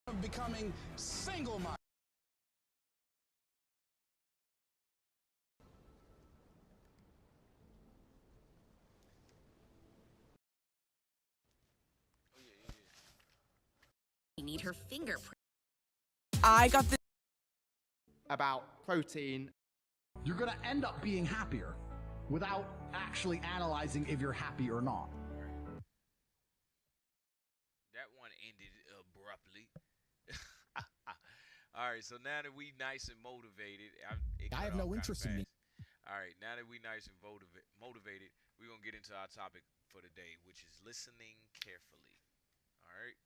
Of becoming single-minded. Need her fingerprint. I got this about protein. You're going to end up being happier without actually analyzing if you're happy or not. That one ended abruptly. All right, so now that we nice and motivated, I have no interest in me. All right, now that we nice and motivated, we're going to get into our topic for today, which is listening carefully. All right?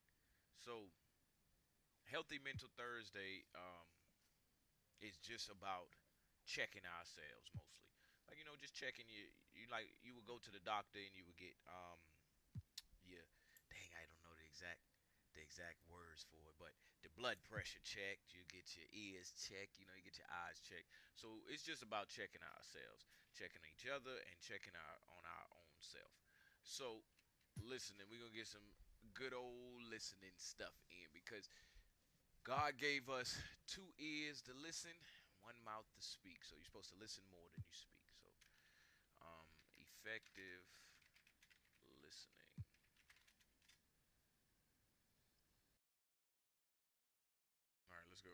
So, Healthy Mental Thursday is just about checking ourselves mostly. Like, just checking you would go to the doctor and you would get I don't know the exact words for it, but the blood pressure checked, you get your ears checked, you get your eyes checked. So it's just about checking ourselves, checking each other, and checking on our own self. So listening, we're gonna get some good old listening stuff in, because God gave us 2 ears to listen, 1 mouth to speak. So you're supposed to listen more than you speak. So effective listening. All right, let's go.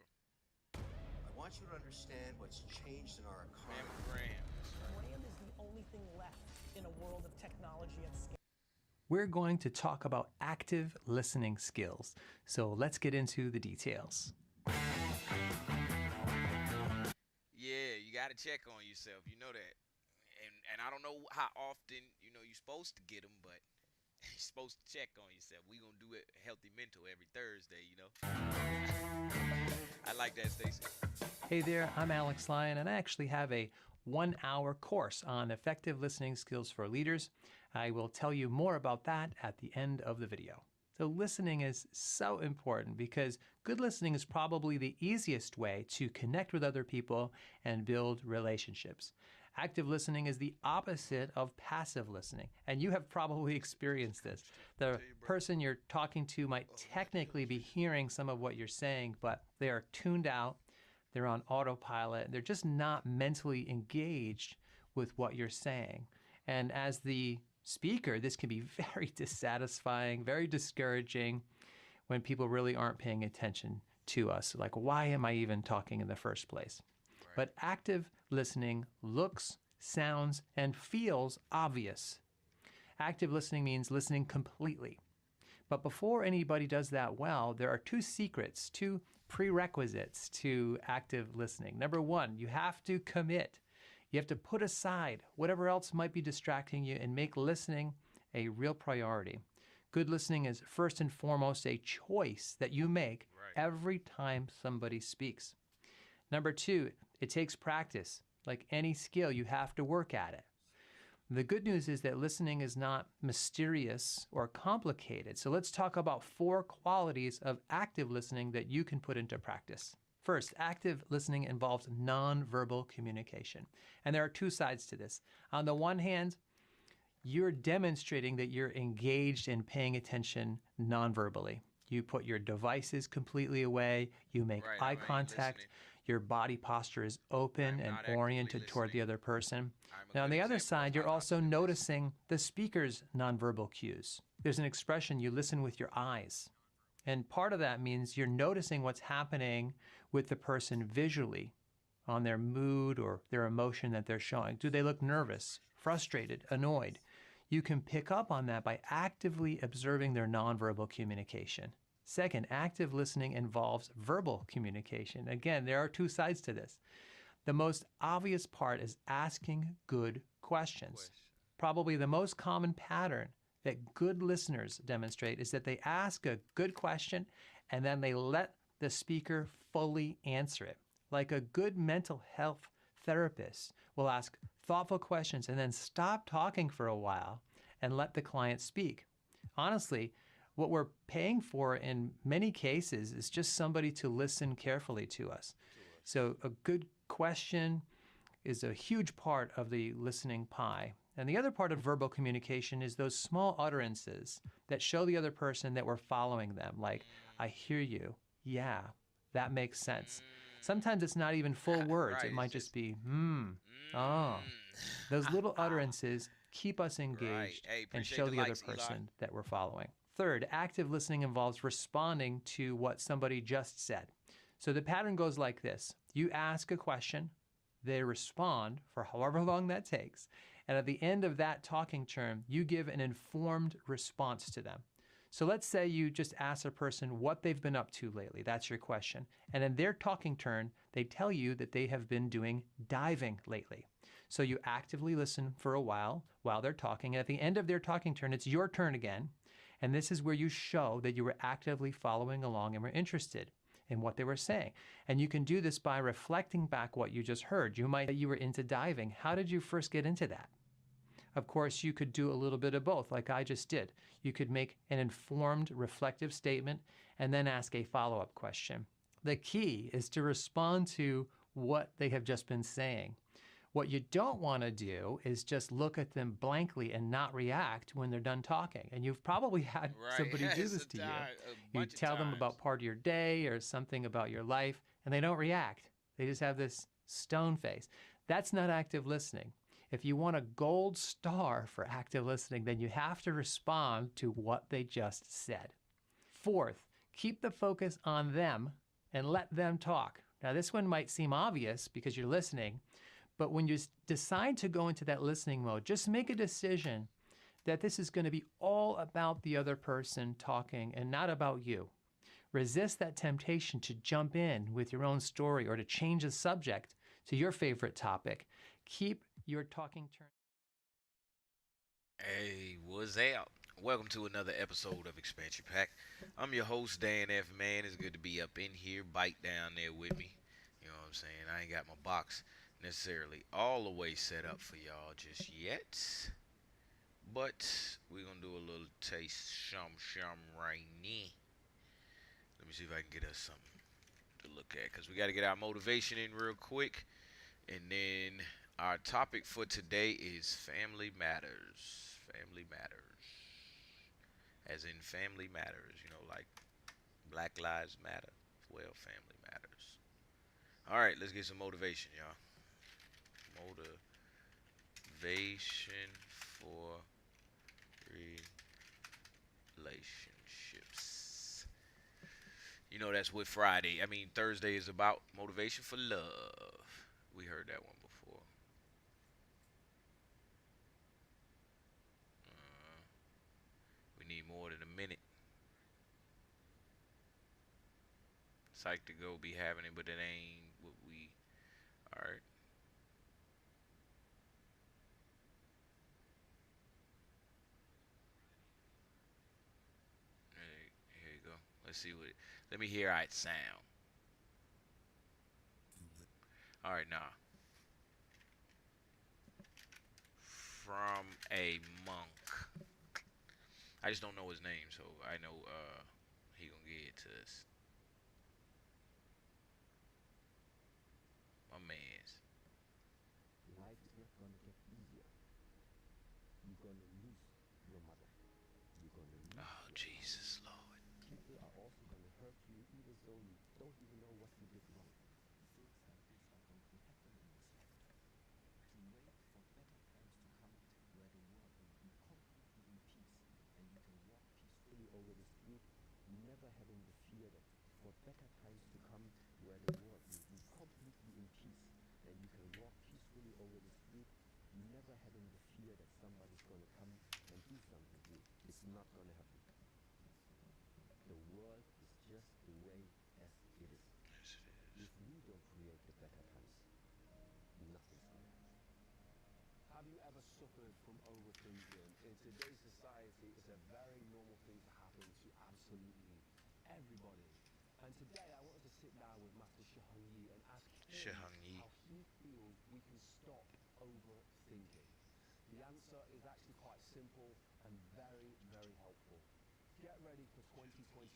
I want you to understand what's changed in our economy. Brand is the only thing left in a world of technology and scale. We're going to talk about active listening skills. So let's get into the details. Yeah, you got to check on yourself. You know that. And I don't know how often, you're supposed to get them, but you're supposed to check on yourself. We're going to do it Healthy Mental every Thursday, I like that, Stacey. Hey there, I'm Alex Lyon, and I actually have a 1-hour course on effective listening skills for leaders. I will tell you more about that at the end of the video. So listening is so important because good listening is probably the easiest way to connect with other people and build relationships. Active listening is the opposite of passive listening, and you have probably experienced this. The person you're talking to might technically be hearing some of what you're saying, but they are tuned out, they're on autopilot, they're just not mentally engaged with what you're saying. And as the speaker, this can be very dissatisfying, very discouraging when people really aren't paying attention to us. Like, why am I even talking in the first place? Right. But active listening looks, sounds, and feels obvious. Active listening means listening completely. But before anybody does that well, there are 2 secrets, 2 prerequisites to active listening. Number 1, you have to commit. You have to put aside whatever else might be distracting you and make listening a real priority. Good listening is first and foremost a choice that you make every time somebody speaks. Number 2, it takes practice. Like any skill, you have to work at it. The good news is that listening is not mysterious or complicated. So let's talk about 4 qualities of active listening that you can put into practice. First, active listening involves nonverbal communication. And there are 2 sides to this. On the one hand, you're demonstrating that you're engaged in paying attention nonverbally. You put your devices completely away, you make eye contact, your body posture is open and oriented toward the other person. Now, on the other side, you're also noticing the speaker's nonverbal cues. There's an expression, you listen with your eyes. And part of that means you're noticing what's happening with the person visually on their mood or their emotion that they're showing. Do they look nervous, frustrated, annoyed? You can pick up on that by actively observing their nonverbal communication. Second, active listening involves verbal communication. Again, there are 2 sides to this. The most obvious part is asking good questions. Probably the most common pattern that good listeners demonstrate is that they ask a good question and then they let the speaker fully answer it. Like a good mental health therapist will ask thoughtful questions and then stop talking for a while and let the client speak. Honestly, what we're paying for in many cases is just somebody to listen carefully to us. So a good question is a huge part of the listening pie. And the other part of verbal communication is those small utterances that show the other person that we're following them, like, I hear you, yeah, that makes sense. Sometimes it's not even full words. Right, It it's might just be, oh. Those little utterances keep us engaged Hey, and appreciate show the the other likes, Eli. person that we're following. Third, active listening involves responding to what somebody just said. So the pattern goes like this. You ask a question, they respond for however long that takes, and at the end of that talking term, you give an informed response to them. So let's say you just ask a person what they've been up to lately. That's your question. And in their talking turn, they tell you that they have been doing diving lately. So you actively listen for a while they're talking. And at the end of their talking turn, it's your turn again. And this is where you show that you were actively following along and were interested in what they were saying. And you can do this by reflecting back what you just heard. You might say you were into diving. How did you first get into that? Of course, you could do a little bit of both, like I just did. You could make an informed, reflective statement and then ask a follow-up question. The key is to respond to what they have just been saying. What you don't want to do is just look at them blankly and not react when they're done talking. And you've probably had somebody do Yes, this to you. You bunch of tell them times. about part of your day or something about your life, and they don't react. They just have this stone face. That's not active listening. If you want a gold star for active listening, then you have to respond to what they just said. Fourth, keep the focus on them and let them talk. Now, this one might seem obvious because you're listening, but when you decide to go into that listening mode, just make a decision that this is going to be all about the other person talking and not about you. Resist that temptation to jump in with your own story or to change the subject to your favorite topic. Keep your talking turn. Hey, what's up? Welcome to another episode of Expansion Pack. I'm your host, Dan F. Man. It's good to be up in here. Bite down there with me. You know what I'm saying? I ain't got my box necessarily all the way set up for y'all just yet. But we're going to do a little taste shum right now. Let me see if I can get us something to look at, because we got to get our motivation in real quick. And then our topic for today is family matters. Family matters. As in family matters, you know, like Black Lives Matter. Well, family matters. All right, let's get some motivation, y'all. Motivation for relationships. You know, that's what Thursday is about motivation for love. We heard that one before. We need more than a minute. Psyched to go be having it, but it ain't what we. Alright. Here you go. Let's see what. Let me hear how it sound. Alright, now. From a monk. I just don't know his name, so I know he gonna get it to us. My man's. Life is not gonna get easier. You're gonna lose your mother. You're gonna lose. Oh, Jesus, Lord. People are also gonna hurt you, even though you don't even know what you did wrong. Things like this are going to happen in this life. To wait for better times to come, where the world will be completely in peace, and you can walk peacefully over the street, never having the fear that for better times to come, where the world will be completely in peace, and you can walk peacefully over the street, never having the fear that somebody's going to come and do something to you. It's not going to happen. The world is just the way as it is. If we don't create the better times, nothing's going to happen. Have you ever suffered from overthinking? In today's society, it's a very normal thing to happen to absolutely everybody. And today I wanted to sit down with Master Shihong Yi and ask him how he feels we can stop overthinking. The answer is actually quite simple and very, very helpful. Get ready for 2024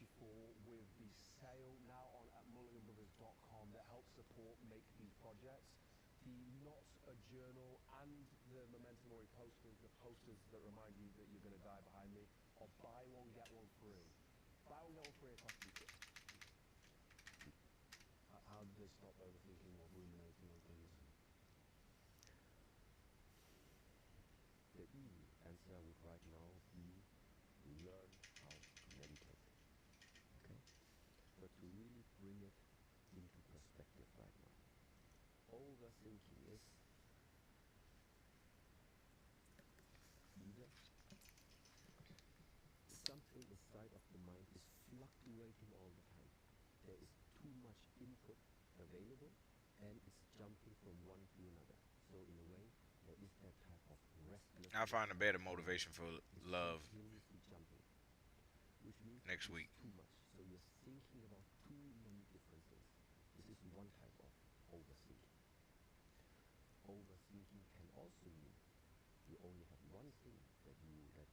with the sale now on at mulliganbrothers.com that helps support make these projects. The Not a Journal and the Memento Mori posters, the posters that remind you that you're going to die behind me, or buy one, get one free. Buy one, get one free across the stop overthinking or ruminating on things. The easy answer would right now be learn how to meditate. Okay? But to really bring it into perspective right now, overthinking is either something inside of the mind is fluctuating all the time. There is too much input available and it's jumping from one to another. So in a way, there is that type of restlessness. I find a better motivation for love Continuously jumping, which means next it's week. too much. So you're thinking about too many different things. This is one type of overthinking. Overthinking can also mean you only have one thing that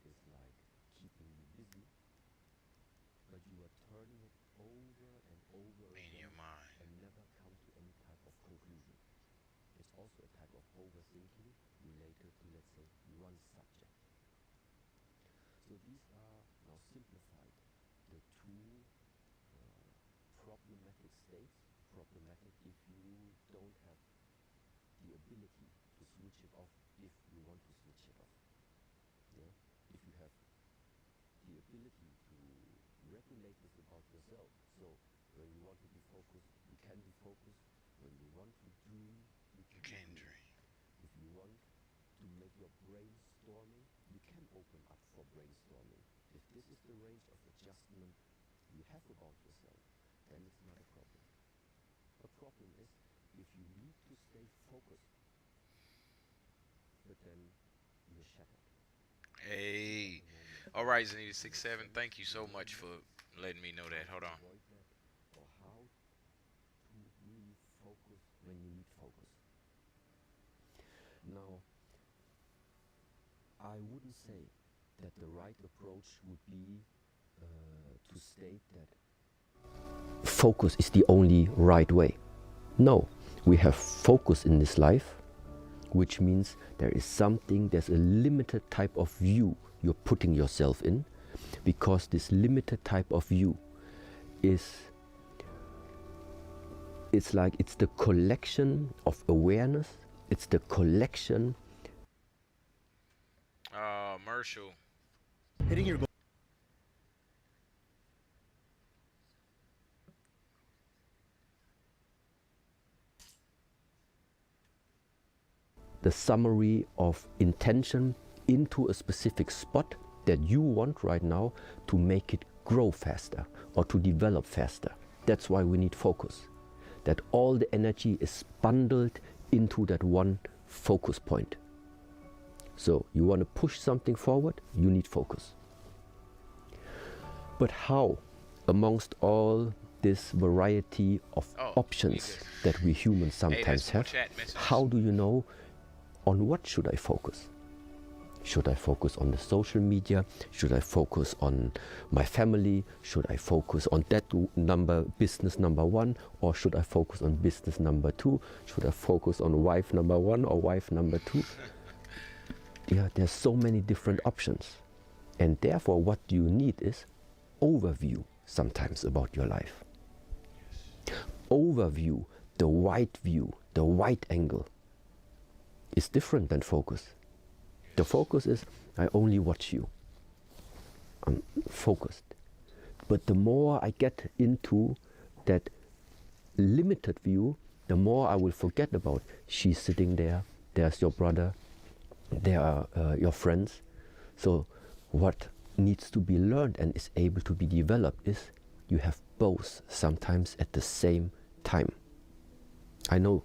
is like keeping you busy, but you are turning it over and over In again your mind. and never come to any type of conclusion. It's also a type of overthinking related to, let's say, one subject. So these are now simplified, the two problematic states. Problematic if you don't have the ability to switch it off if you want to switch it off. Yeah? If you have the ability to regulate this about yourself, so when you want to be focused, you can be focused. When you want to dream, you can dream. If you want to make your brainstorming, you can open up for brainstorming. If this is the range of adjustment you have about yourself, then it's not a problem. A problem is if you need to stay focused, but then you're shattered. Hey. All right, Zenita 67. Thank you so much for letting me know that. Hold on. Avoid that, or how to really focus when you need focus. Now, I wouldn't say that the right approach would be to state that focus is the only right way. No, we have focus in this life, which means there's a limited type of view you're putting yourself in, because this limited type of view it's the collection of awareness, it's the collection. Marshall. Hitting your goal. The summary of intention into a specific spot that you want right now to make it grow faster or to develop faster. That's why we need focus. That all the energy is bundled into that one focus point. So you want to push something forward, you need focus. But how, amongst all this variety of options that we humans sometimes have, how do you know on what should I focus? Should I focus on the social media? Should I focus on my family? Should I focus on that business number one? Or should I focus on business number two? Should I focus on wife number one or wife number two? Yeah, there's so many different options. And therefore what you need is overview sometimes about your life. Overview, the wide view, the wide angle is different than focus. The focus is, I only watch you. I'm focused. But the more I get into that limited view, the more I will forget about she's sitting there, there's your brother, there are your friends. So what needs to be learned and is able to be developed is you have both sometimes at the same time. I know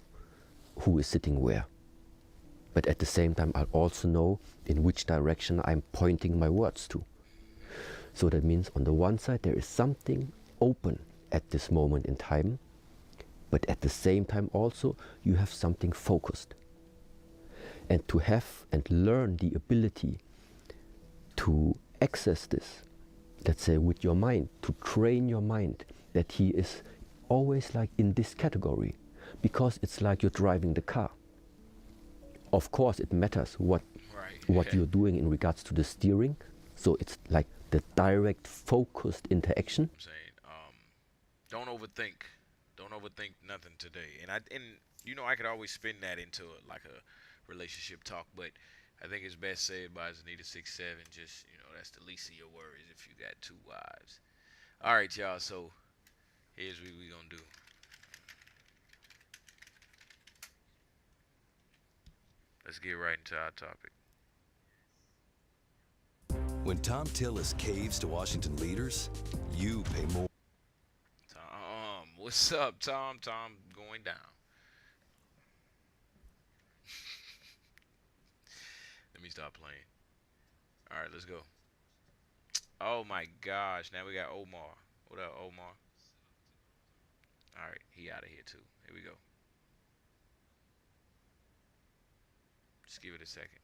who is sitting where. But at the same time, I also know in which direction I'm pointing my words to. So that means on the one side, there is something open at this moment in time, but at the same time also, you have something focused. And to have and learn the ability to access this, let's say with your mind, to train your mind that he is always like in this category, because it's like you're driving the car. Of course, it matters what you're doing in regards to the steering. So it's like the direct, focused interaction. I'm saying, don't overthink Don't overthink nothing today. And you know, I could always spin that into like a relationship talk, but I think it's best said by Zanita67. Just, you know, that's the least of your worries if you got 2 wives. All right, y'all. So here's what we gonna do. Let's get right into our topic. When Tom Tillis caves to Washington leaders, you pay more. Tom, what's up, Tom? Tom going down. Let me stop playing. All right, let's go. Oh my gosh, now we got Omar. What up, Omar? All right, he out of here too. Here we go. Just give it a second.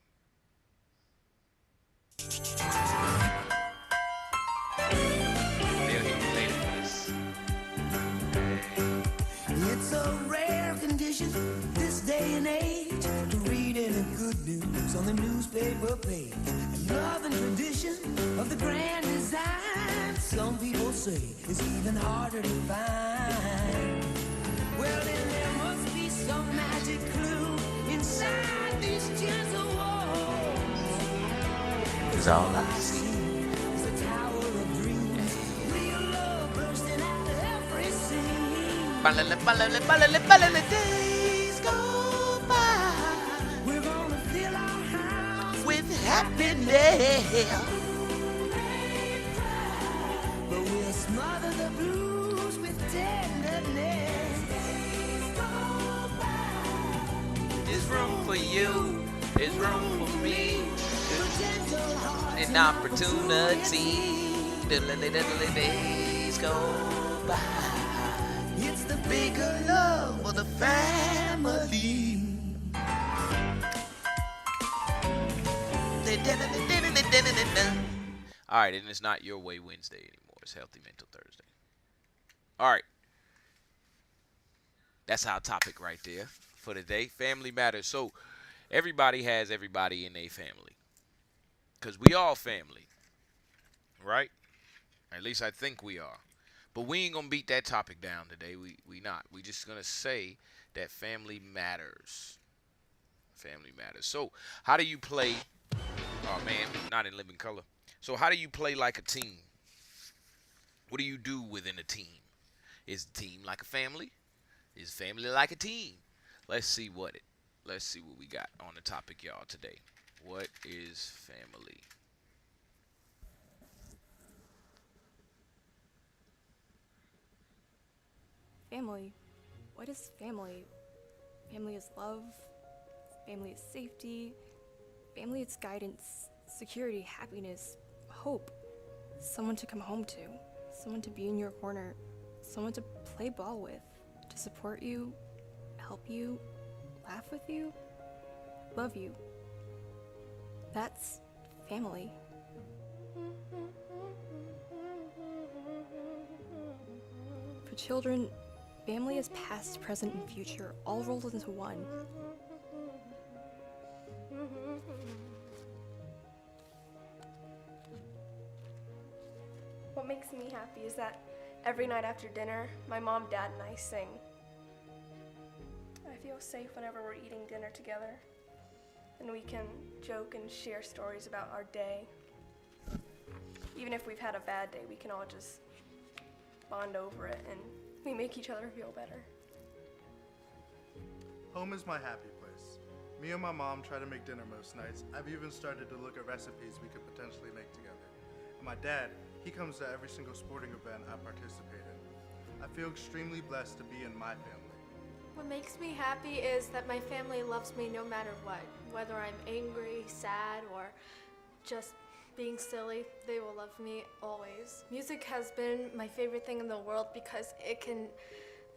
They'll hit you later for this. It's a rare condition this day and age to read any good news on the newspaper page. Love and tradition of the grand design, some people say, is even harder to find. Well, then there must be some magic clue inside these gentle walls. 'Cause all I see is a tower of dreams, real love bursting out of every scene. Days go by. We're gonna fill our house with happiness. But we'll smother the blues with tenderness. There's room for you. There's room for me. An opportunity. Days go by. It's the bigger love of the family. All right, and it's not Your Way Wednesday anymore. It's Healthy Mental Thursday. All right. That's our topic right there for today. Family matters. So everybody has everybody in their family. Because we all family. Right? At least I think we are. But we ain't going to beat that topic down today. We not. We just going to say that family matters. Family matters. So how do you play? Oh, man, not in living color. So how do you play like a team? What do you do within a team? Is the team like a family? Is family like a team? Let's see what we got on the topic, y'all, today. What is family? Family. What is family? Family is love. Family is safety. Family is guidance, security, happiness, hope. Someone to come home to. Someone to be in your corner. Someone to play ball with. To support you, help you, laugh with you, love you. That's family. For children, family is past, present, and future, all rolled into one. What makes me happy is that every night after dinner, my mom, dad, and I sing. I feel safe whenever we're eating dinner together, and we can joke and share stories about our day. Even if we've had a bad day, we can all just bond over it, and we make each other feel better. Home is my happy place. Me and my mom try to make dinner most nights. I've even started to look at recipes we could potentially make together. And my dad, he comes to every single sporting event I participate in. I feel extremely blessed to be in my family. What makes me happy is that my family loves me no matter what. Whether I'm angry, sad, or just being silly, they will love me always. Music has been my favorite thing in the world because it can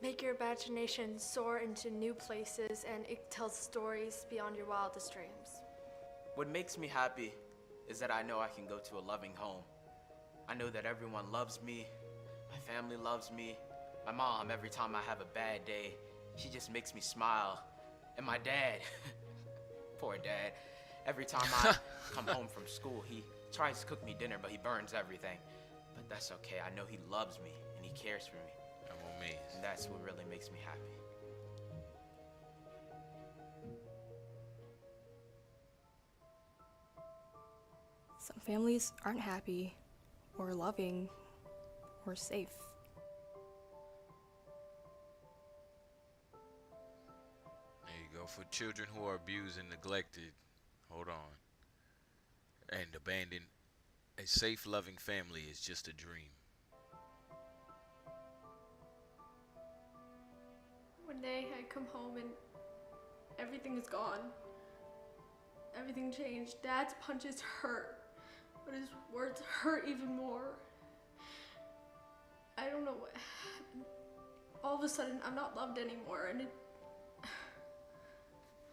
make your imagination soar into new places and it tells stories beyond your wildest dreams. What makes me happy is that I know I can go to a loving home. I know that everyone loves me, my family loves me. My mom, every time I have a bad day, she just makes me smile. And my dad, poor dad, every time I come home from school, he tries to cook me dinner, but he burns everything. But that's okay, I know he loves me and he cares for me. Come on, means. And that's what really makes me happy. Some families aren't happy, or loving, or safe. There you go. For children who are abused and neglected, hold on, and abandoned, a safe, loving family is just a dream. One day I come home and everything is gone. Everything changed. Dad's punches hurt, but his words hurt even more. I don't know what happened. All of a sudden, I'm not loved anymore, and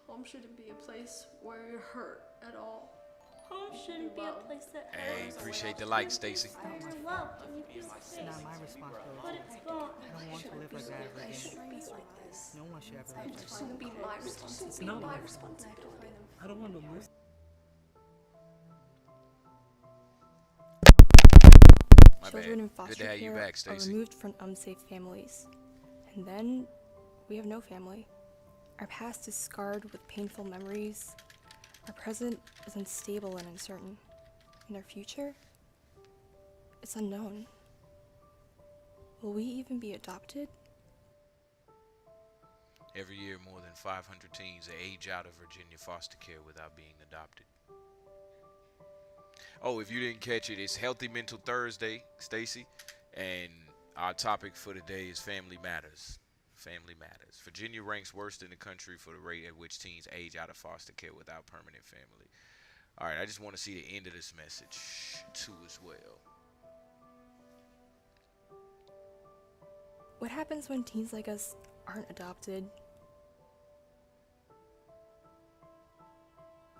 home shouldn't be a place where you're hurt at all. Home shouldn't be a place that Hey, hurts. appreciate the like, Stacy. Where you're loved and you feel safe. Not my responsibility. But it's gone. I don't want to live like that ever again. No one should ever live like that. Shouldn't be my responsibility. No. My responsibility. I don't want to live. Children in Good foster to have you care back, are Stacy. removed from unsafe families. And then we have no family. Our past is scarred with painful memories. Our present is unstable and uncertain. And our future? It's unknown. Will we even be adopted? Every year, more than 500 teens age out of Virginia foster care without being adopted. Oh, if you didn't catch it, it's Healthy Mental Thursday, Stacy, and our topic for today is Family Matters. Family Matters. Virginia ranks worst in the country for the rate at which teens age out of foster care without permanent family. All right, I just want to see the end of this message too as well. What happens when teens like us aren't adopted?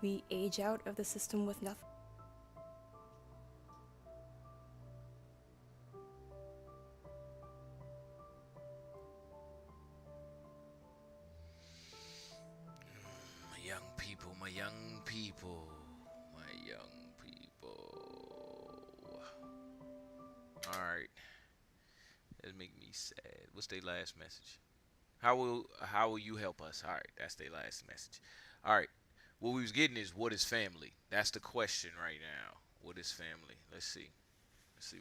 We age out of the system with nothing. My young people, my young people, my young people. All right, that make me sad. What's their last message? How will you help us? All right, that's their last message. All right, what we was getting is, what is family? That's the question right now. What is family? Let's see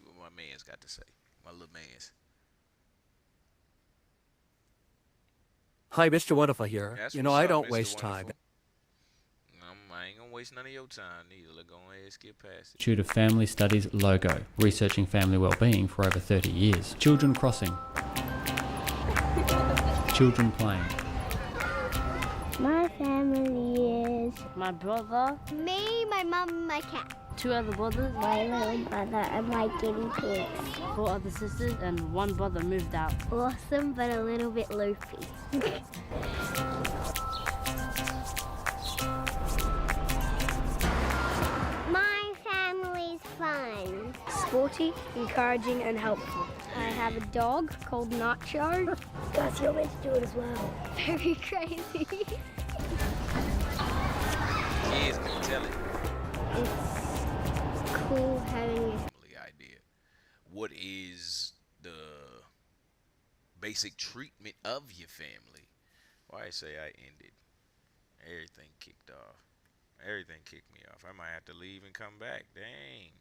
what my man's got to say. My little man's. Hi, Mr. Wonderful here. That's You know, what's I up, don't Mr. waste time. Wonderful. I ain't gonna waste none of your time neither. Let's go ahead and skip past it. Institute of Family Studies logo, researching family well-being for over 30 years. Children crossing. Children playing. My family is my brother, me, my mum, and my cat. 2 other brothers, my little brother, and my guinea pigs. 4 other sisters, and 1 brother moved out. Awesome, but a little bit loopy. My family's fun. Sporty, encouraging, and helpful. I have a dog called Nacho. Guys, you're meant to do it as well. Very crazy. Kids can tell it. It's cool having a Family idea. What is the basic treatment of your family? Why I say I ended. Everything kicked off. Everything kicked me off. I might have to leave and come back. Dang.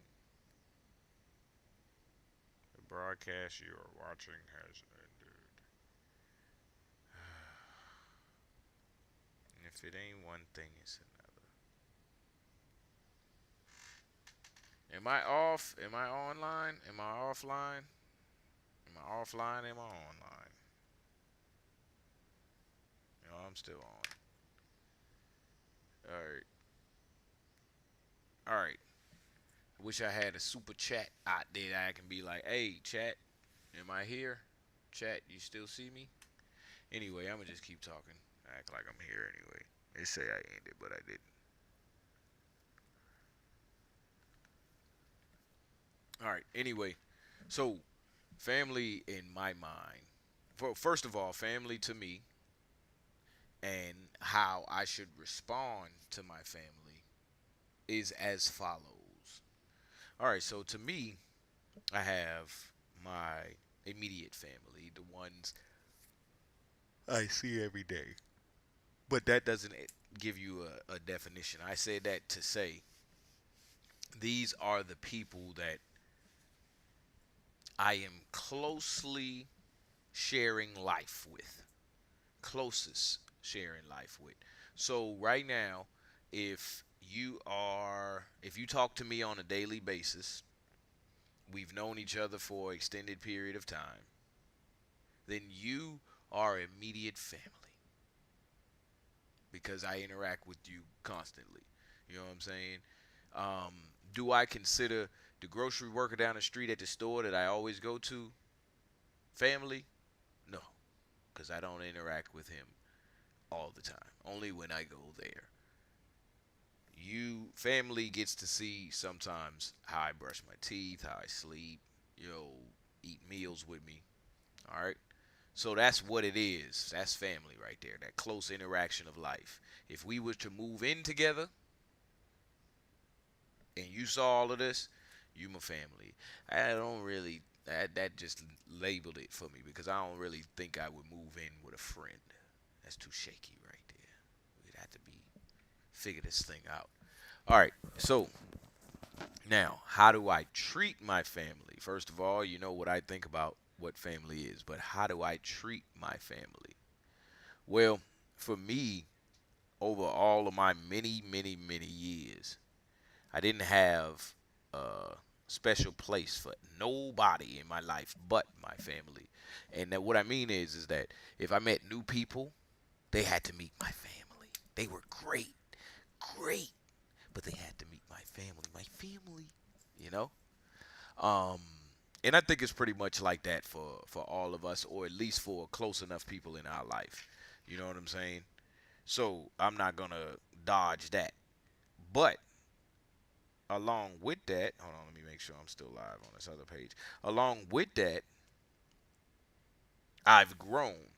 The broadcast you are watching has ended. And if it ain't one thing, it's another. Am I off? Am I online? Am I offline? Am I offline? Am I online? No, I'm still on. Alright. Alright. I wish I had a super chat out there that I can be like, hey, chat, am I here? Chat, you still see me? Anyway, I'm going to just keep talking. Act like I'm here anyway. They say I ended, but I didn't. Alright, anyway. So, family in my mind. First of all, family to me and how I should respond to my family is as follows. All right, so to me, I have my immediate family, the ones I see every day. But that doesn't give you a definition. I say that to say these are the people that I am closely sharing life with, closest sharing life with. So right now, if you talk to me on a daily basis, we've known each other for an extended period of time, then you are immediate family because I interact with you constantly. You know what I'm saying? Do I consider the grocery worker down the street at the store that I always go to family? No, because I don't interact with him all the time. Only when I go there. Family gets to see sometimes how I brush my teeth, how I sleep, eat meals with me. All right. So that's what it is. That's family right there. That close interaction of life. If we were to move in together and you saw all of this, you my family. I don't really that just labeled it for me because I don't really think I would move in with a friend. That's too shaky right there. We'd have to figure this thing out. All right. So now, how do I treat my family? First of all, you know what I think about what family is, but how do I treat my family? Well, for me, over all of my many, many, many years, I didn't have a special place for nobody in my life but my family. And that what I mean is that if I met new people, they had to meet my family. They were great, but they had to meet my family, you know? And I think it's pretty much like that for all of us, or at least for close enough people in our life. You know what I'm saying? So I'm not going to dodge that. But along with that, hold on, let me make sure I'm still live on this other page. Along with that, I've grown.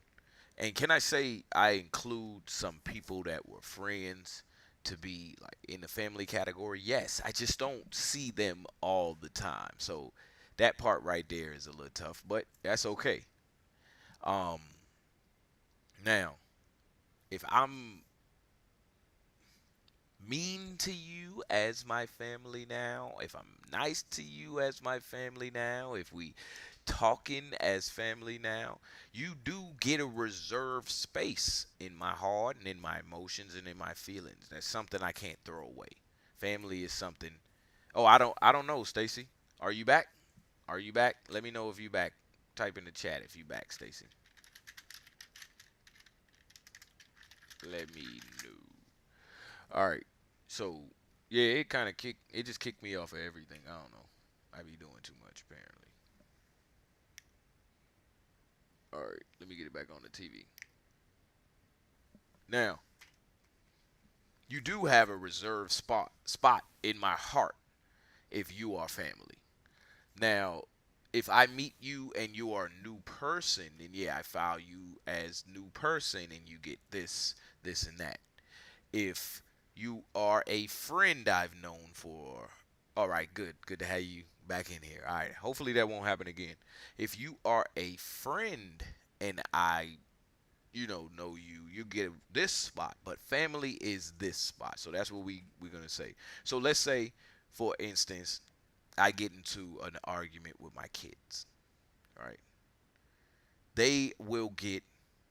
And can I say I include some people that were friends to be like in the family category? Yes, I just don't see them all the time. So that part right there is a little tough, but that's okay. Now, if I'm mean to you as my family now, if I'm nice to you as my family now, if we talking as family now, you do get a reserved space in my heart and in my emotions and in my feelings. That's something I can't throw away. Family is something. Oh, I don't know, Stacy. Are you back? Are you back? Let me know if you back. Type in the chat if you back, Stacy. Let me know. All right. So, yeah, it just kicked me off of everything. I don't know. I be doing too much apparently. All right, let me get it back on the TV. Now, you do have a reserved spot in my heart if you are family. Now, if I meet you and you are a new person, then yeah, I file you as new person and you get this, and that. If you are a friend I've known for, all right, good to have you back in here. All right, hopefully that won't happen again. If you are a friend and I know you get this spot, but family is this spot. So that's what we're gonna say. So let's say, for instance, I get into an argument with my kids. All right, they will get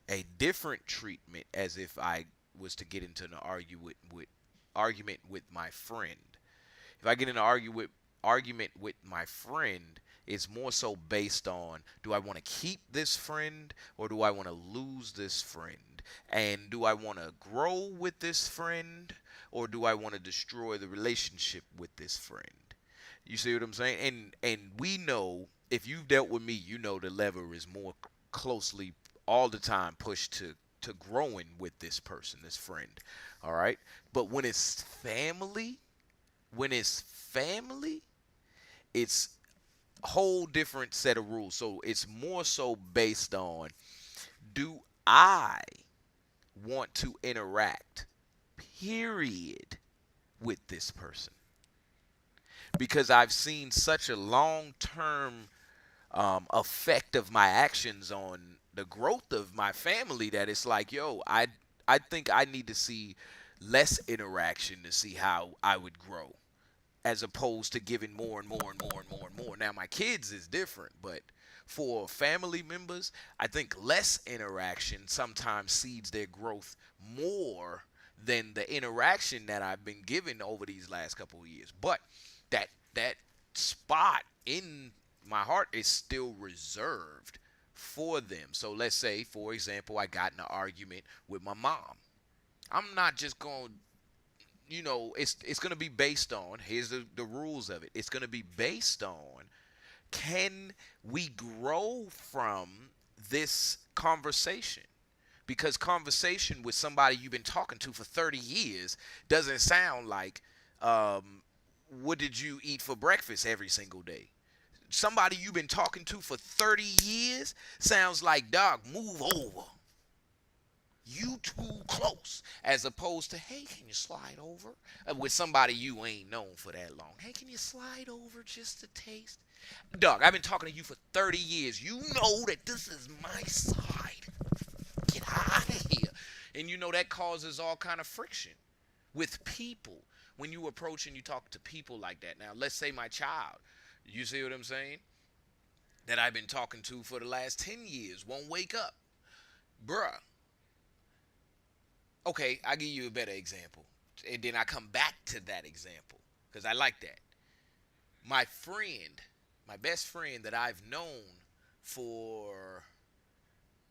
a different treatment as if I was to get into an argument with my friend. If I get in an argument with my friend, it's more so based on, do I want to keep this friend or do I want to lose this friend? And do I want to grow with this friend or do I want to destroy the relationship with this friend? You see what I'm saying? And we know, if you've dealt with me, you know the lever is more closely all the time pushed to growing with this person, this friend. All right? But when it's family, it's a whole different set of rules. So it's more so based on, do I want to interact, period, with this person? Because I've seen such a long-term effect of my actions on the growth of my family that it's like, yo, I think I need to see less interaction to see how I would grow, as opposed to giving more and more and more and more and more. Now my kids is different, but for family members, I think less interaction sometimes seeds their growth more than the interaction that I've been given over these last couple of years. But that spot in my heart is still reserved for them. So let's say, for example, I got in an argument with my mom. I'm not just going to, you know, it's going to be based on, here's the rules of it. It's going to be based on, can we grow from this conversation? Because conversation with somebody you've been talking to for 30 years doesn't sound like, what did you eat for breakfast every single day? Somebody you've been talking to for 30 years sounds like, dog, move over. You too close. As opposed to, hey, can you slide over? With somebody you ain't known for that long. Hey, can you slide over just a taste? Dog, I've been talking to you for 30 years. You know that this is my side. Get out of here. And you know that causes all kind of friction with people when you approach and you talk to people like that. Now, let's say my child, you see what I'm saying? That I've been talking to for the last 10 years won't wake up. Bruh. Okay, I'll give you a better example. And then I come back to that example because I like that. My friend, my best friend that I've known for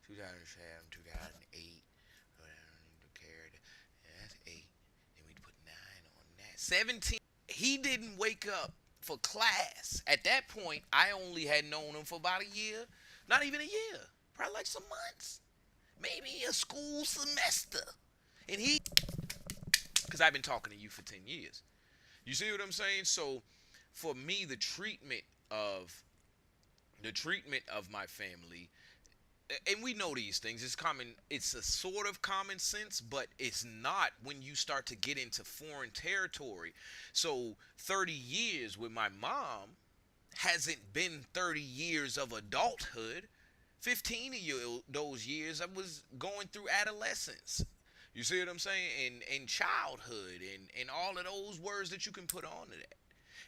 2007, 2008, that's 8, and we put 9 on that. 17, he didn't wake up for class. At that point, I only had known him for about a year, not even a year, probably like some months, maybe a school semester. And because I've been talking to you for 10 years. You see what I'm saying? So for me, the treatment of my family, and we know these things, it's common, it's a sort of common sense, but it's not when you start to get into foreign territory. So 30 years with my mom hasn't been 30 years of adulthood. 15 of those years I was going through adolescence. You see what I'm saying? And childhood and all of those words that you can put on to that.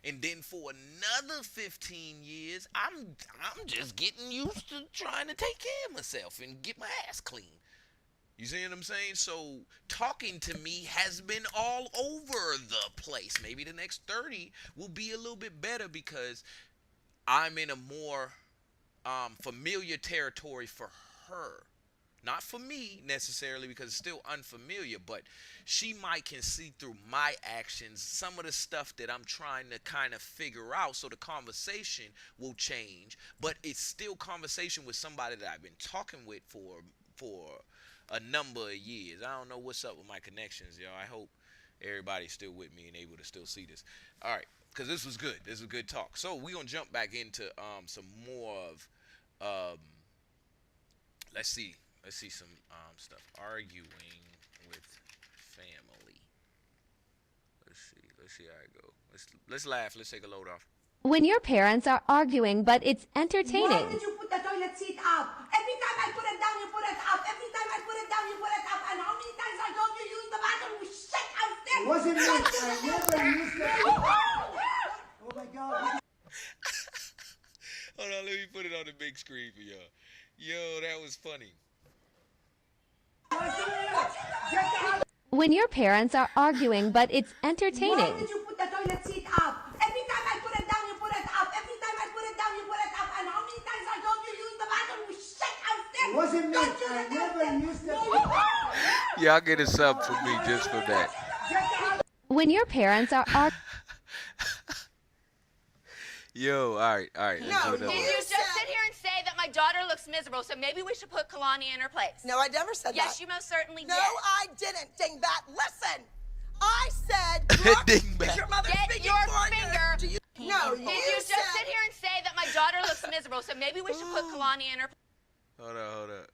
And then for another 15 years, I'm just getting used to trying to take care of myself and get my ass clean. You see what I'm saying? So talking to me has been all over the place. Maybe the next 30 will be a little bit better because I'm in a more familiar territory for her. Not for me necessarily because it's still unfamiliar, but she might can see through my actions some of the stuff that I'm trying to kind of figure out, so the conversation will change, but it's still conversation with somebody that I've been talking with for a number of years. I don't know what's up with my connections, y'all. I hope everybody's still with me and able to still see this. All right, because this was good. This was a good talk. So we're going to jump back into some more of, let's see some stuff. Arguing with family. Let's see how it go. Let's laugh. Let's take a load off. When your parents are arguing, but it's entertaining. Why did you put the toilet seat up? Every time I put it down, you put it up. Every time I put it down, you put it up. And how many times I told you use the bathroom? You shit upstairs. It wasn't me. I never used it. Oh my God. Hold on, let me put it on the big screen for y'all. Yo, that was funny. When your parents are arguing, but it's entertaining. Why did you put the toilet seat up? Every time I put it down, you put it up. Every time I put it down, you put it up. And how many times I told you use the bathroom? You shit upstairs. It wasn't me. I never used it. Y'all get a sub for me just for that. When your parents are arguing. Yo, all right. No, did you just sit here and say that my daughter looks miserable, so maybe we should put Kalani in her place? No, I never said that. Yes, you most certainly did. No, I didn't, dingbat. Listen, I said, look, dingbat. Your mother's Get speaking your for finger. you. No, Did you just sit here and say that my daughter looks miserable, so maybe we should put Kalani in her place? Hold up.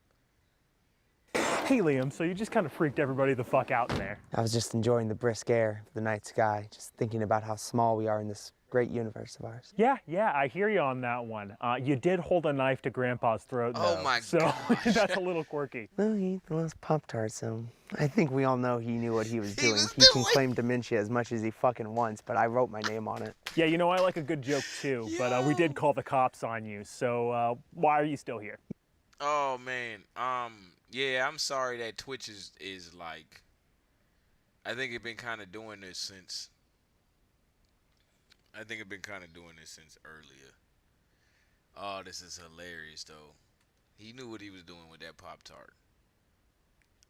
Hey Liam, so you just kind of freaked everybody the fuck out in there. I was just enjoying the brisk air of the night sky, just thinking about how small we are in this great universe of ours. Yeah, I hear you on that one. You did hold a knife to Grandpa's throat, though. Oh my so that's a little quirky. Well, he loves Pop-Tarts, so I think we all know he knew what he was doing. He can claim dementia as much as he fucking wants, but I wrote my name on it. Yeah, you know, I like a good joke too, but we did call the cops on you, so why are you still here? Oh man, yeah, I'm sorry that Twitch is like, I think it's been kind of doing this since. Earlier. Oh, this is hilarious though. He knew what he was doing with that Pop-Tart.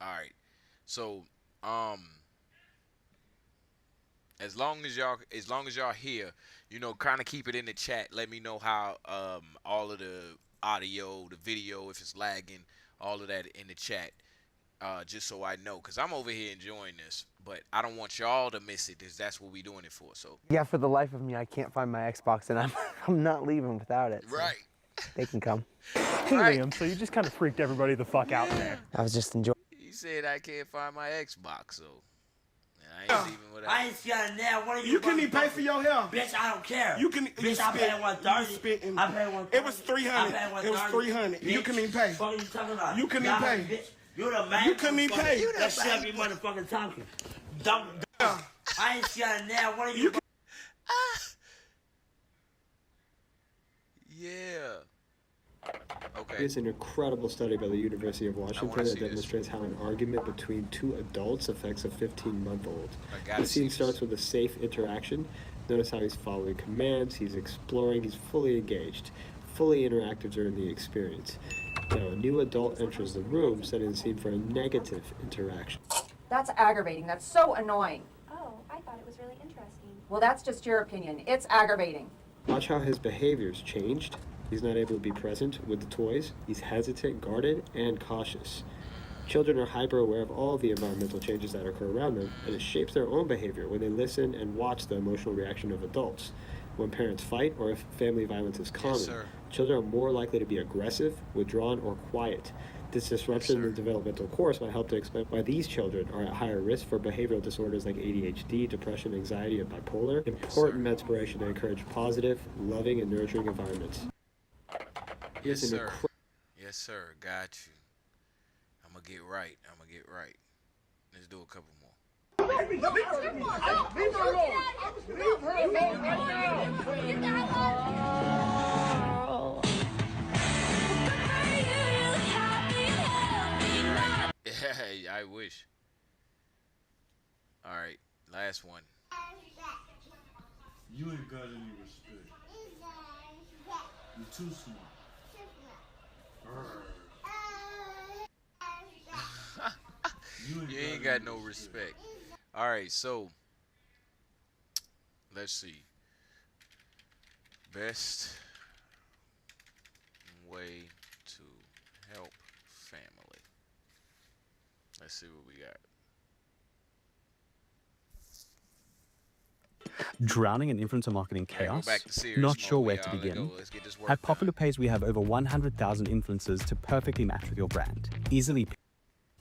All right, so as long as y'all here, you know, kind of keep it in the chat. Let me know how all of the audio, the video, if it's lagging, all of that in the chat, just so I know, because I'm over here enjoying this, but I don't want y'all to miss it, because that's what we doing it for. So Yeah, for the life of me, I can't find my Xbox, and I'm not leaving without it. So right. They can come. Hey, Liam, so you just kind of freaked everybody the fuck out there. I was just enjoying. He said I can't find my Xbox, so I ain't leaving without. I ain't scared now. One of You couldn't even pay for your hair. Bitch, I don't care. You can. Bitch, I paid 130. I paid 130. It was 300. It was 300. You couldn't even pay. What are you talking about? You couldn't even pay. Bitch, you the man. You couldn't even pay. That shit be motherfucking talking. I ain't scared now. One of you. Yeah. Okay. It's an incredible study by the University of Washington that demonstrates how an argument between two adults affects a 15-month-old. The scene starts with a safe interaction. Notice how he's following commands, he's exploring, he's fully engaged, fully interactive during the experience. Now, a new adult enters the room, setting the scene for a negative interaction. That's aggravating. That's so annoying. Oh, I thought it was really interesting. Well, that's just your opinion. It's aggravating. Watch how his behavior's changed. He's not able to be present with the toys. He's hesitant, guarded, and cautious. Children are hyper-aware of all the environmental changes that occur around them, and it shapes their own behavior when they listen and watch the emotional reaction of adults. When parents fight or if family violence is common, children are more likely to be aggressive, withdrawn, or quiet. This disruption in the developmental course might help to explain why these children are at higher risk for behavioral disorders like ADHD, depression, anxiety, and bipolar. Important inspiration to encourage positive, loving, and nurturing environments. Yes, sir. Yes, sir. Got you. I'm gonna get right. Let's do a couple more. Leave her alone. Leave her alone right now. Yeah, I wish. All right, last one. You ain't got any respect. You're too smart. You ain't got no respect. All right, so let's see. Best way to help family. Let's see what we got. Drowning in influencer marketing chaos? Not sure where to begin? At Popular Page, we have over 100,000 influencers to perfectly match with your brand. Easily.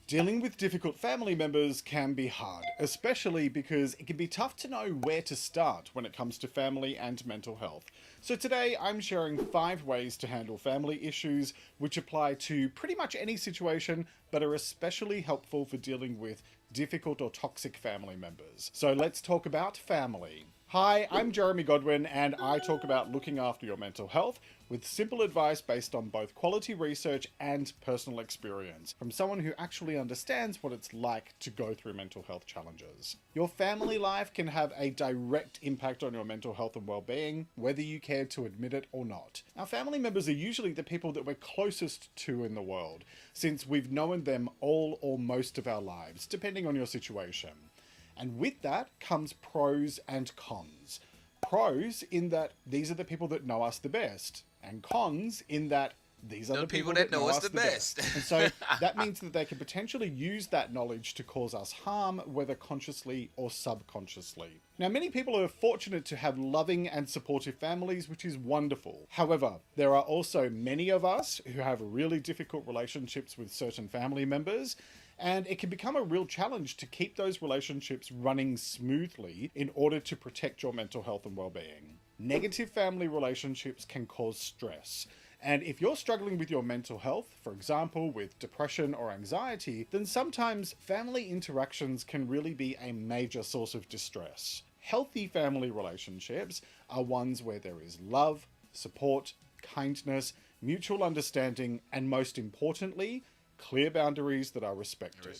Dealing with difficult family members can be hard, especially because it can be tough to know where to start when it comes to family and mental health. So today I'm sharing 5 ways to handle family issues which apply to pretty much any situation but are especially helpful for dealing with difficult or toxic family members. So let's talk about family. Hi, I'm Jeremy Godwin and I talk about looking after your mental health with simple advice based on both quality research and personal experience from someone who actually understands what it's like to go through mental health challenges. Your family life can have a direct impact on your mental health and well-being, whether you care to admit it or not. Our family members are usually the people that we're closest to in the world, since we've known them all or most of our lives, depending on your situation. And with that comes pros and cons. Pros in that these are the people that know us the best, and cons in that these are the people that know us the best. And so that means that they can potentially use that knowledge to cause us harm, whether consciously or subconsciously. Now, many people are fortunate to have loving and supportive families, which is wonderful. However, there are also many of us who have really difficult relationships with certain family members, and it can become a real challenge to keep those relationships running smoothly in order to protect your mental health and well-being. Negative family relationships can cause stress. And if you're struggling with your mental health, for example, with depression or anxiety, then sometimes family interactions can really be a major source of distress. Healthy family relationships are ones where there is love, support, kindness, mutual understanding, and most importantly, clear boundaries that are respected.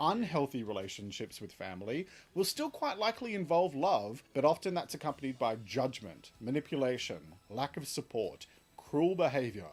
Unhealthy relationships with family will still quite likely involve love, but often that's accompanied by judgment, manipulation, lack of support, cruel behavior,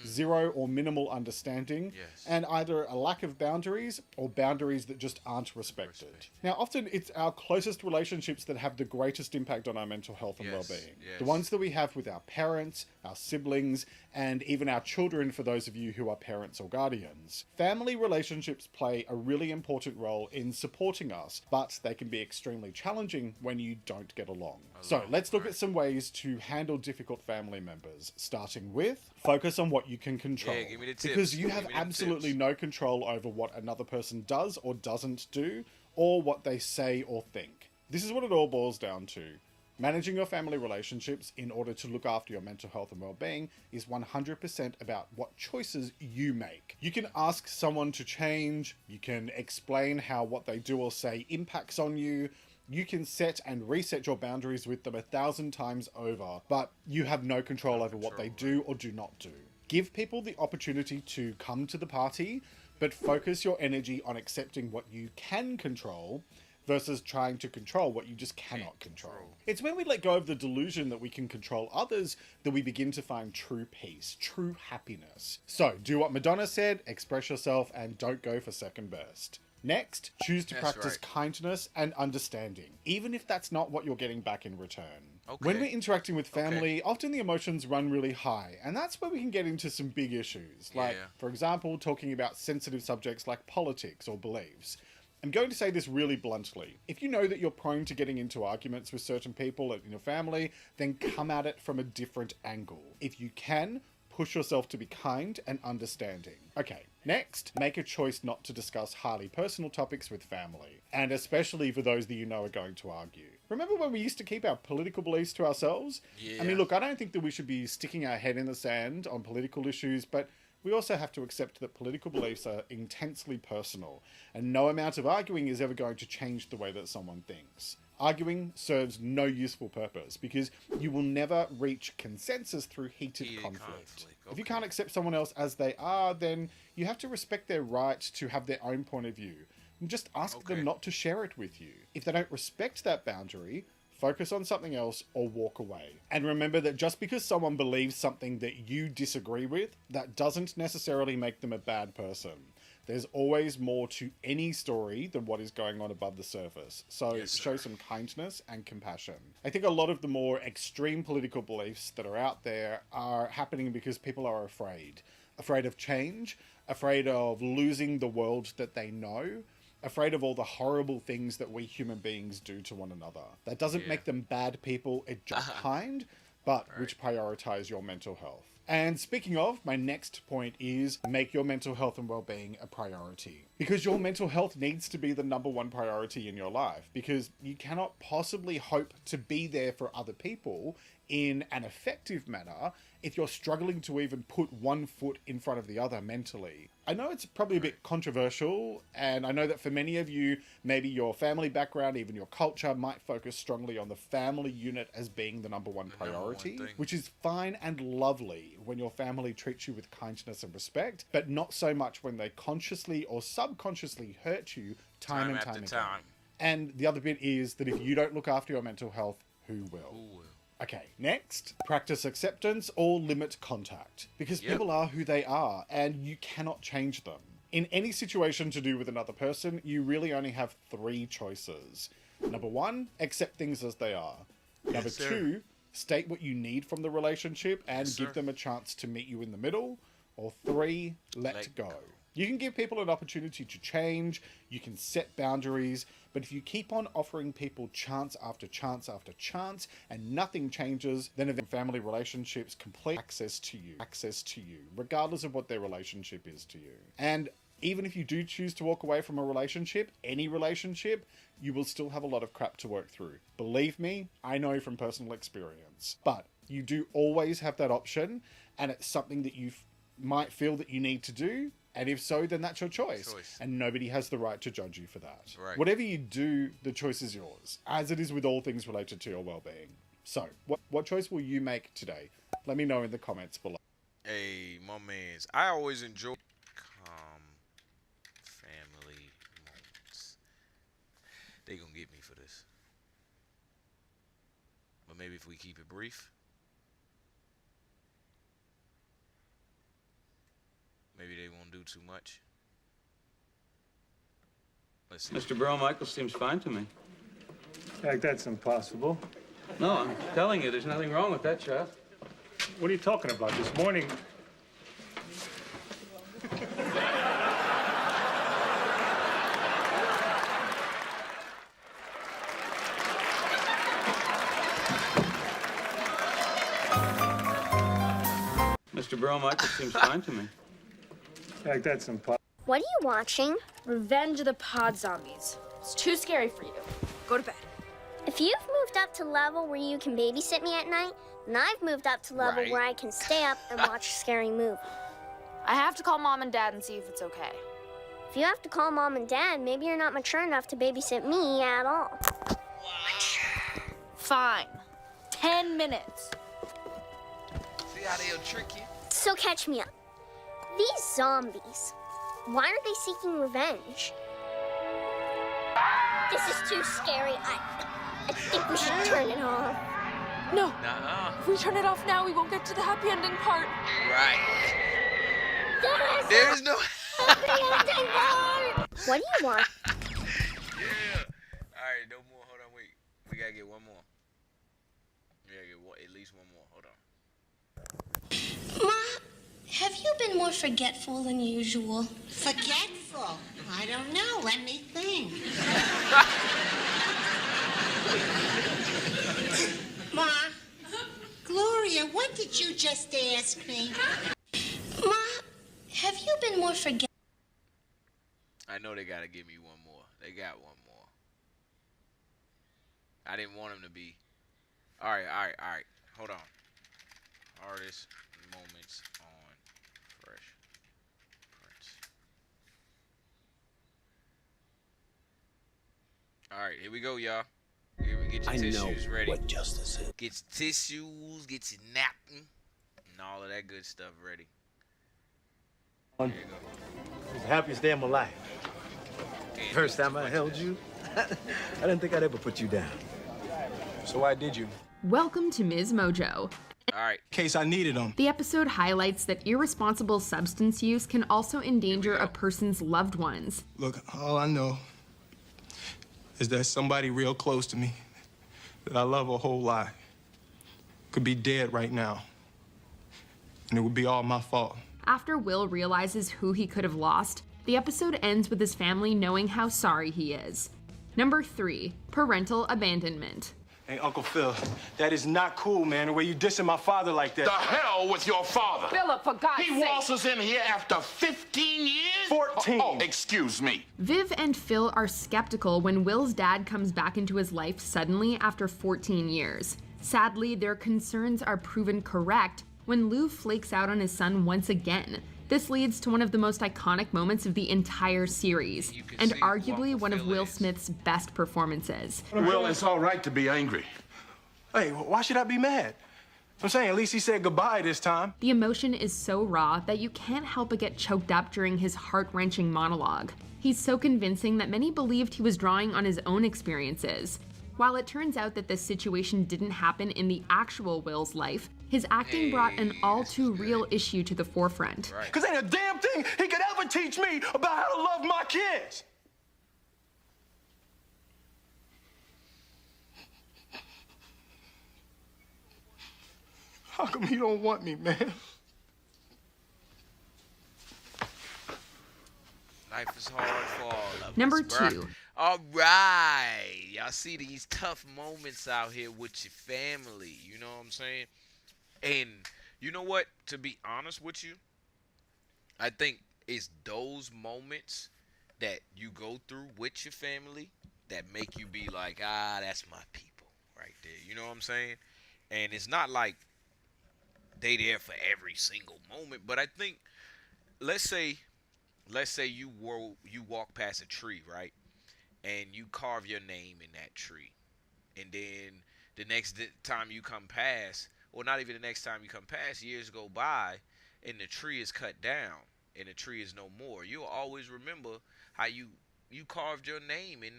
zero or minimal understanding, and either a lack of boundaries or boundaries that just aren't respected. Now, often it's our closest relationships that have the greatest impact on our mental health and well-being. The ones that we have with our parents, our siblings, and even our children for those of you who are parents or guardians. Family relationships play a really important role in supporting us, but they can be extremely challenging when you don't get along. So let's look at some ways to handle difficult family members, starting with focus on what you can control. Yeah, give me the tips. Because you have Give me them absolutely tips. no control over what another person does or doesn't do, or what they say or think. This is what it all boils down to. Managing your family relationships in order to look after your mental health and well-being is 100% about what choices you make. You can ask someone to change, you can explain how what they do or say impacts on you, you can set and reset your boundaries with them 1,000 times over, but you have no control over what they do or do not do. Give people the opportunity to come to the party, but focus your energy on accepting what you can control versus trying to control what you just cannot control. It's when we let go of the delusion that we can control others that we begin to find true peace, true happiness. So do what Madonna said, express yourself, and don't go for second best. Next, choose to practice kindness and understanding, even if that's not what you're getting back in return. When we're interacting with family, often the emotions run really high, and that's where we can get into some big issues. Like, for example, talking about sensitive subjects like politics or beliefs. I'm going to say this really bluntly. If you know that you're prone to getting into arguments with certain people in your family, then come at it from a different angle. If you can, push yourself to be kind and understanding. Okay, next, make a choice not to discuss highly personal topics with family, and especially for those that you know are going to argue. Remember when we used to keep our political beliefs to ourselves? I mean, look, I don't think that we should be sticking our head in the sand on political issues, but we also have to accept that political beliefs are intensely personal, and no amount of arguing is ever going to change the way that someone thinks. Arguing serves no useful purpose because you will never reach consensus through heated conflict. If you can't accept someone else as they are, then you have to respect their right to have their own point of view and just ask them not to share it with you. If they don't respect that boundary, focus on something else or walk away. And remember that just because someone believes something that you disagree with, that doesn't necessarily make them a bad person. There's always more to any story than what is going on above the surface. So show some kindness and compassion. I think a lot of the more extreme political beliefs that are out there are happening because people are afraid. Afraid of change, afraid of losing the world that they know, afraid of all the horrible things that we human beings do to one another. That doesn't make them bad people, it's just kind, but which prioritize your mental health. And speaking of, my next point is make your mental health and well-being a priority. Because your mental health needs to be the #1 priority in your life, because you cannot possibly hope to be there for other people in an effective manner if you're struggling to even put one foot in front of the other mentally. I know it's probably a bit controversial, and I know that for many of you, maybe your family background, even your culture, might focus strongly on the family unit as being the #1 priority, which is fine and lovely when your family treats you with kindness and respect, but not so much when they consciously or subconsciously hurt you time and time again. And the other bit is that if you don't look after your mental health, who will? Okay, next, practice acceptance or limit contact. Because people are who they are, and you cannot change them. In any situation to do with another person, you really only have 3 choices. #1, accept things as they are. #2, state what you need from the relationship and give them a chance to meet you in the middle. Or 3, let go. You can give people an opportunity to change, you can set boundaries, but if you keep on offering people chance after chance after chance and nothing changes, then eventually family relationships complete access to you, regardless of what their relationship is to you. And Even if you do choose to walk away from a relationship, any relationship, you will still have a lot of crap to work through. Believe me, I know from personal experience. But you do always have that option, and it's something that you might feel that you need to do. And if so, then that's your choice. And nobody has the right to judge you for that. Right. Whatever you do, the choice is yours, as it is with all things related to your well-being. So, what choice will you make today? Let me know in the comments below. Hey, my mans. I always enjoy calm family moments. They gonna get me for this. But maybe if we keep it brief. Maybe they won't do too much. Let's see. Mr. Burrow Michael seems fine to me. Like, that's impossible. No, I'm telling you, there's nothing wrong with that child. What are you talking about? This morning... Mr. Burrow Michael seems fine to me. Like, that's impossible. What are you watching? Revenge of the Pod Zombies. It's too scary for you. Go to bed. If you've moved up to level where you can babysit me at night, then I've moved up to level where I can stay up and watch a scary movie. I have to call Mom and Dad and see if it's okay. If you have to call Mom and Dad, maybe you're not mature enough to babysit me at all. Fine. 10 minutes. See how they'll trick you? So catch me up. These zombies, why are they seeking revenge? This is too scary. I think we should turn it off. No. Nuh-uh. If we turn it off now, we won't get to the happy ending part. Right. There is no happy ending part. What do you want? Yeah. All right, no more. Hold on, wait. We gotta get one more. We gotta get at least one more. Hold on. Ma, have you been more forgetful than usual? Forgetful? I don't know. Let me think. Ma, Gloria, what did you just ask me? Ma, have you been more forgetful? I know they gotta give me one more. They got one more. I didn't want them to be. All right. Hold on. Hardest moments on Fresh Prince. All right, here we go, y'all. Here we get your tissues ready. What justice is. Get your tissues, get your napkin, and all of that good stuff ready. There you go. It's the happiest day of my life. First time I held you, I didn't think I'd ever put you down. So why did you? Welcome to Ms. Mojo. All right. In case I needed them. The episode highlights that irresponsible substance use can also endanger a person's loved ones. Look, all I know is that somebody real close to me that I love a whole lot could be dead right now. And it would be all my fault. After Will realizes who he could have lost, the episode ends with his family knowing how sorry he is. Number 3, parental abandonment. Hey, Uncle Phil, that is not cool, man, the way you dissing my father like that. The hell with your father. Philip, for God's sake. He waltzes in here after 15 years? 14. Oh, excuse me. Viv and Phil are skeptical when Will's dad comes back into his life suddenly after 14 years. Sadly, their concerns are proven correct when Lou flakes out on his son once again. This leads to one of the most iconic moments of the entire series, and arguably one of Will Smith's best performances. Will, it's all right to be angry. Hey, why should I be mad? I'm saying at least he said goodbye this time. The emotion is so raw that you can't help but get choked up during his heart-wrenching monologue. He's so convincing that many believed he was drawing on his own experiences. While it turns out that this situation didn't happen in the actual Will's life, his acting brought an all-too-real issue to the forefront. Because ain't a damn thing he could ever teach me about how to love my kids. How come he don't want me, man? Life is hard for all of us. Number bruh. 2. All right. Y'all see these tough moments out here with your family. You know what I'm saying? And you know what? To be honest with you, I think it's those moments that you go through with your family that make you be like, that's my people right there. You know what I'm saying? And it's not like they there for every single moment, but I think let's say you walk past a tree, right? And you carve your name in that tree. And then the next time you come past, or not even the next time you come past, years go by and the tree is cut down and the tree is no more. You'll always remember how you carved your name in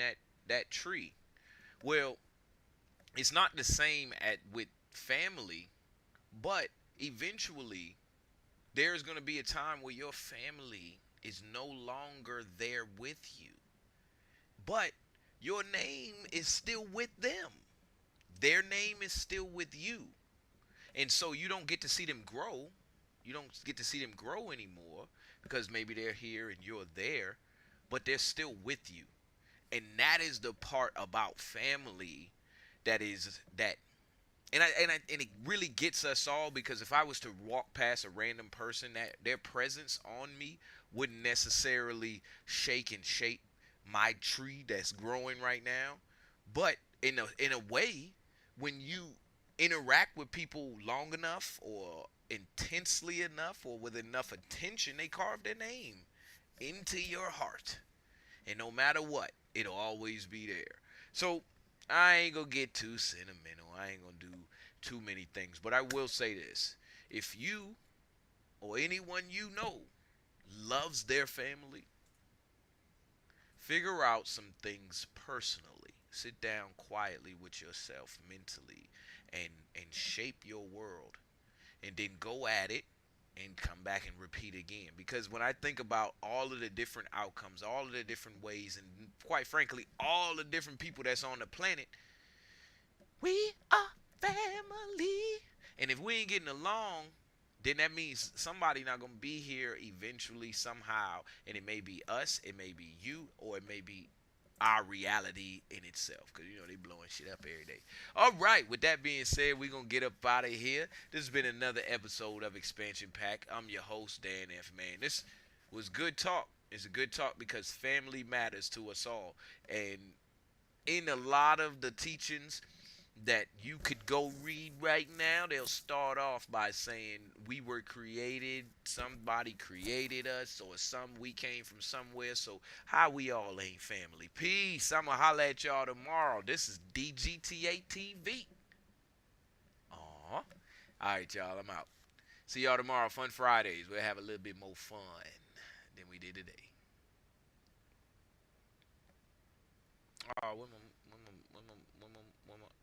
that tree. Well, it's not the same with family, but eventually there's going to be a time where your family is no longer there with you, but your name is still with them. Their name is still with you. And so you don't get to see them grow. You don't get to see them grow anymore because maybe they're here and you're there, but they're still with you. And that is the part about family and it really gets us all, because if I was to walk past a random person, that their presence on me wouldn't necessarily shake and shape my tree that's growing right now. But in a way, when you interact with people long enough or intensely enough or with enough attention, they carve their name into your heart. And no matter what, it'll always be there. So I ain't gonna get too sentimental. I ain't gonna do too many things. But I will say this. If you or anyone you know loves their family, figure out some things personally. Sit down quietly with yourself mentally and shape your world. And then go at it and come back and repeat again. Because when I think about all of the different outcomes, all of the different ways, and quite frankly, all the different people that's on the planet, we are family. And if we ain't getting along, then that means somebody not going to be here eventually somehow. And it may be us, it may be you, or it may be our reality in itself, because they blowing shit up every day. All right, with that being said, we're gonna get up out of here. This has been another episode of Expansion Pack. I'm your host, Dan F. Man. This was good talk. It's a good talk because family matters to us all. And in a lot of the teachings that you could go read right now, they'll start off by saying we were created, somebody created us, or we came from somewhere, so how we all ain't family. Peace. I'ma holla at y'all tomorrow. This is DGTA TV. All right, y'all, I'm out. See y'all tomorrow. Fun Fridays. We'll have a little bit more fun than we did today.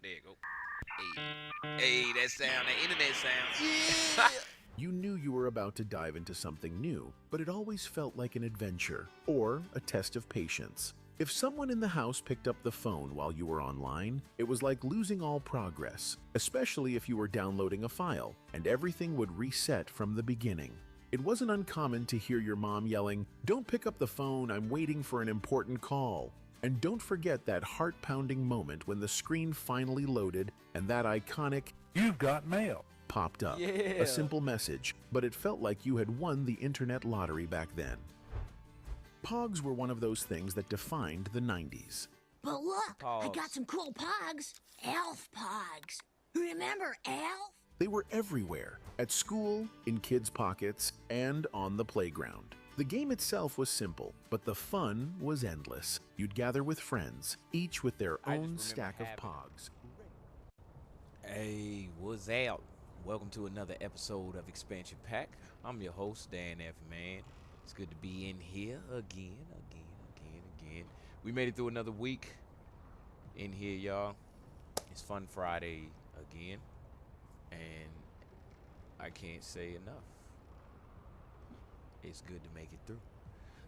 There you go. Hey, that sound, that internet sounds. Yeah. You knew you were about to dive into something new, but it always felt like an adventure or a test of patience. If someone in the house picked up the phone while you were online, it was like losing all progress, especially if you were downloading a file and everything would reset from the beginning. It wasn't uncommon to hear your mom yelling, "Don't pick up the phone, I'm waiting for an important call." And don't forget that heart-pounding moment when the screen finally loaded and that iconic "You've got mail" popped up. Yeah. A simple message, but it felt like you had won the internet lottery back then. Pogs were one of those things that defined the 90s. But look, I Pogs. got some cool pogs. Elf pogs. Remember Elf? They were everywhere, at school, in kids' pockets, and on the playground. The game itself was simple, but the fun was endless. You'd gather with friends, each with their own stack of pogs. Hey, what's out? Welcome to another episode of Expansion Pack. I'm your host, Dan F. Man. It's good to be in here again. We made it through another week in here, y'all. It's Fun Friday again, and I can't say enough. It's good to make it through.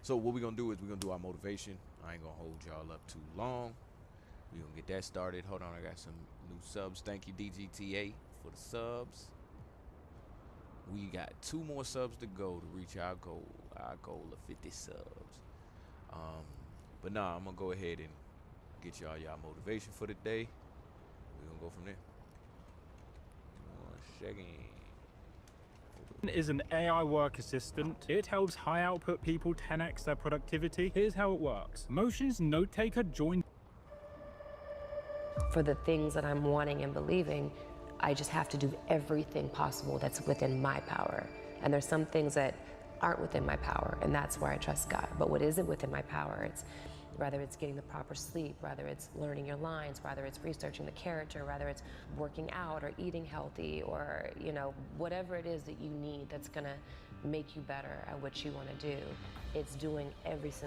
So what we're going to do is we're going to do our motivation. I ain't going to hold y'all up too long. We're going to get that started. Hold on, I got some new subs. Thank you, DGTA, for the subs. We got 2 more subs to go to reach our goal of 50 subs. But nah, I'm going to go ahead and get y'all motivation for the day. We're going to go from there. 1 second. Is an AI work assistant. It helps high output people 10x their productivity. Here's how it works. Motion's note taker joins. For the things that I'm wanting and believing, I just have to do everything possible that's within my power. And there's some things that aren't within my power, and that's where I trust God. But what isn't within my power, it's whether it's getting the proper sleep, whether it's learning your lines, whether it's researching the character, whether it's working out or eating healthy, or, you know, whatever it is that you need that's gonna make you better at what you wanna do, it's doing every single